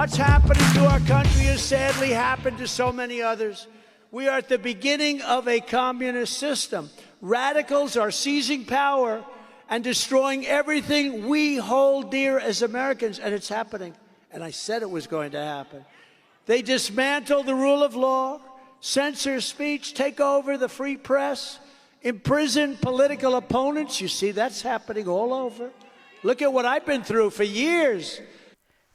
What's happening to our country has sadly happened to so many others. We are at the beginning of a communist system. Radicals are seizing power and destroying everything we hold dear as Americans, and it's happening. And I said it was going to happen. They dismantle the rule of law, censor speech, take over the free press, imprison political opponents. You see, that's happening all over. Look at what I've been through for years.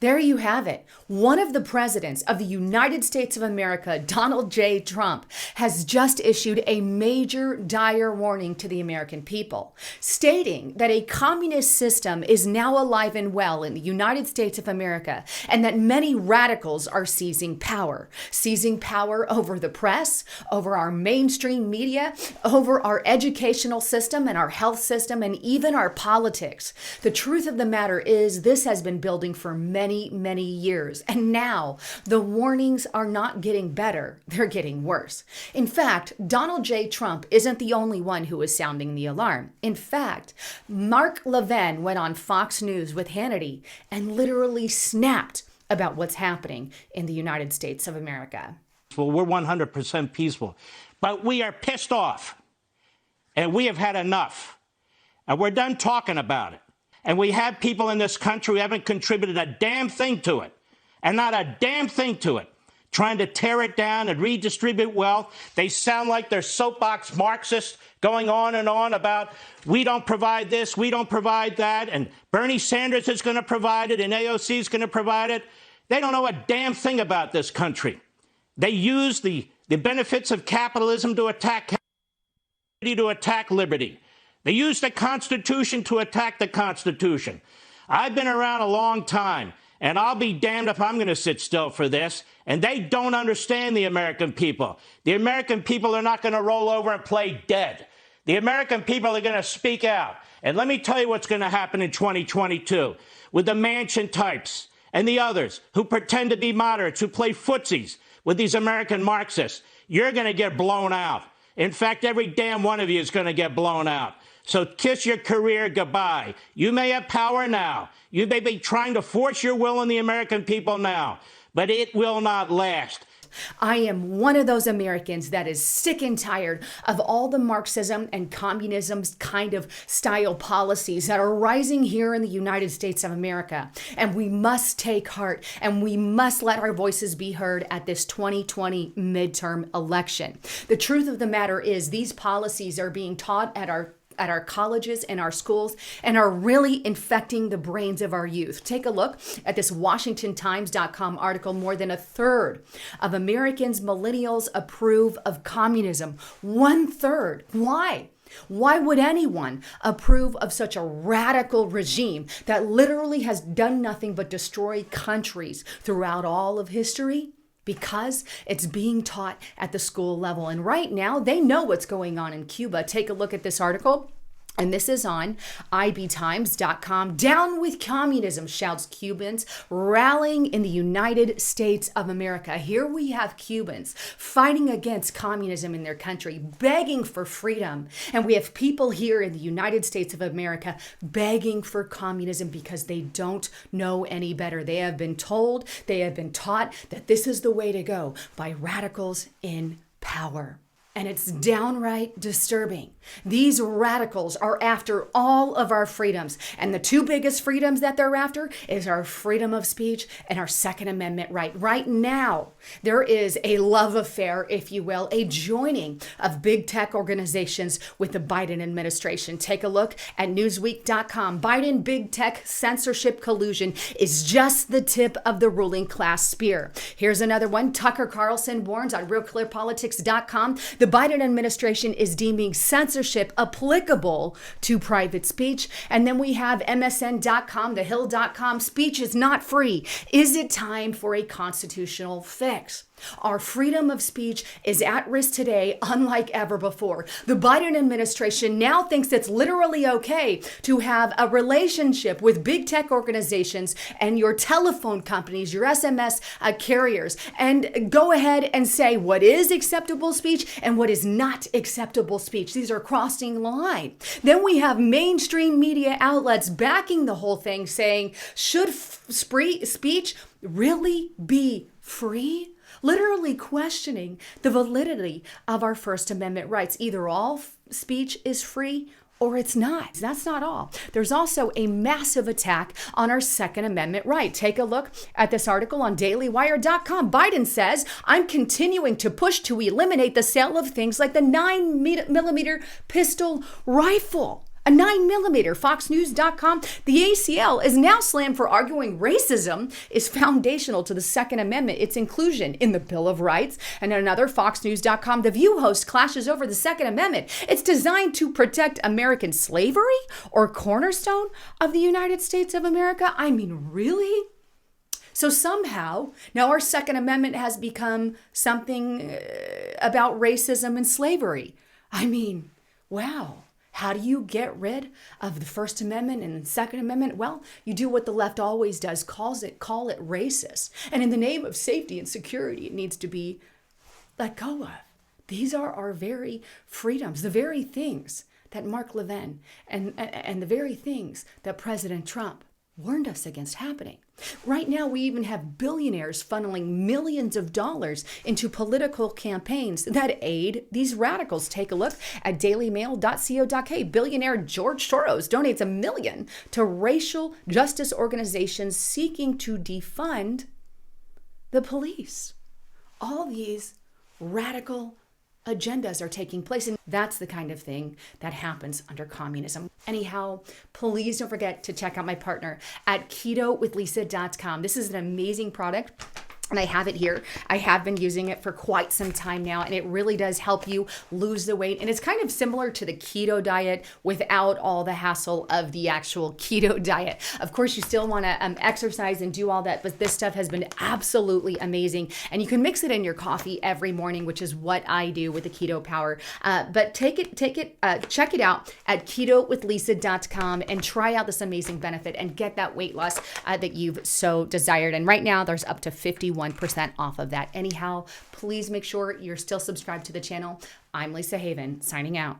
There you have it. One of the presidents of the United States of America, Donald J. Trump, has just issued a major dire warning to the American people, stating that a communist system is now alive and well in the United States of America, and that many radicals are seizing power over the press, over our mainstream media, over our educational system and our health system, and even our politics. The truth of the matter is this has been building for many years. And now the warnings are not getting better, they're getting worse. In fact, Donald J. Trump isn't the only one who is sounding the alarm. In fact, Mark Levin went on Fox News with Hannity and literally snapped about what's happening in the United States of America. Well, we're 100% peaceful, but we are pissed off and we have had enough and we're done talking about it. And we have people in this country who haven't contributed a damn thing to it, and not a damn thing to it, trying to tear it down and redistribute wealth. They sound like they're soapbox Marxists going on and on about we don't provide this, we don't provide that, and Bernie Sanders is going to provide it, and AOC is going to provide it. They don't know a damn thing about this country. They use the benefits of capitalism to attack liberty. They use the Constitution to attack the Constitution. I've been around a long time, and I'll be damned if I'm going to sit still for this. And they don't understand the American people. The American people are not going to roll over and play dead. The American people are going to speak out. And let me tell you what's going to happen in 2022 with the Manchin types and the others who pretend to be moderates, who play footsies with these American Marxists. You're going to get blown out. In fact, every damn one of you is going to get blown out. So kiss your career goodbye. You may have power now. You may be trying to force your will on the American people now, but it will not last. I am one of those Americans that is sick and tired of all the Marxism and communism's kind of style policies that are rising here in the United States of America. And we must take heart and we must let our voices be heard at this 2020 midterm election. The truth of the matter is these policies are being taught at our colleges and our schools and are really infecting the brains of our youth. Take a look at this WashingtonTimes.com article. More than a third of Americans, millennials, approve of communism. 1/3. Why? Why would anyone approve of such a radical regime that literally has done nothing but destroy countries throughout all of history? Because it's being taught at the school level. And right now, they know what's going on in Cuba. Take a look at this article. And this is on ibtimes.com. Down with communism, shouts Cubans rallying in the United States of America. Here we have Cubans fighting against communism in their country, begging for freedom. And we have people here in the United States of America begging for communism because they don't know any better. They have been told, they have been taught that this is the way to go by radicals in power. And it's downright disturbing. These radicals are after all of our freedoms. And the two biggest freedoms that they're after is our freedom of speech and our Second Amendment right. Right now, there is a love affair, if you will, a joining of big tech organizations with the Biden administration. Take a look at Newsweek.com. Biden big tech censorship collusion is just the tip of the ruling class spear. Here's another one. Tucker Carlson warns on RealClearPolitics.com. The Biden administration is deeming censorship applicable to private speech. And then we have MSN.com, TheHill.com. Speech is not free. Is it time for a constitutional fix? Our freedom of speech is at risk today, unlike ever before. The Biden administration now thinks it's literally okay to have a relationship with big tech organizations and your telephone companies, your SMS carriers, and go ahead and say what is acceptable speech and what is not acceptable speech. These are crossing line. Then we have mainstream media outlets backing the whole thing, saying, should speech really be free? Literally questioning the validity of our First Amendment rights. Either all speech is free or it's not. That's not all. There's also a massive attack on our Second Amendment right. Take a look at this article on dailywire.com. Biden says, I'm continuing to push to eliminate the sale of things like the 9mm pistol rifle. A 9mm, FoxNews.com. The ACL is now slammed for arguing racism is foundational to the Second Amendment, its inclusion in the Bill of Rights. And another, FoxNews.com, The View host clashes over the Second Amendment. It's designed to protect American slavery or cornerstone of the United States of America. I mean, really? So somehow, now our Second Amendment has become something about racism and slavery. I mean, wow. How do you get rid of the First Amendment and the Second Amendment? Well, you do what the left always does, call it racist. And in the name of safety and security, it needs to be let go of. These are our very freedoms, the very things that Mark Levin and the very things that President Trump warned us against happening. Right now, we even have billionaires funneling millions of dollars into political campaigns that aid these radicals. Take a look at dailymail.co.uk. Billionaire George Soros donates $1 million to racial justice organizations seeking to defund the police. All these radical agendas are taking place, and that's the kind of thing that happens under communism. Anyhow, please don't forget to check out my partner at ketowithlisa.com. This is an amazing product, and I have it here. I have been using it for quite some time now, and it really does help you lose the weight. And it's kind of similar to the keto diet without all the hassle of the actual keto diet. Of course, you still want to exercise and do all that, but this stuff has been absolutely amazing. And you can mix it in your coffee every morning, which is what I do with the Keto Power. But check it out at ketowithlisa.com and try out this amazing benefit and get that weight loss that you've so desired. And right now, there's up to 51% off of that. Anyhow, please make sure you're still subscribed to the channel. I'm Lisa Haven, signing out.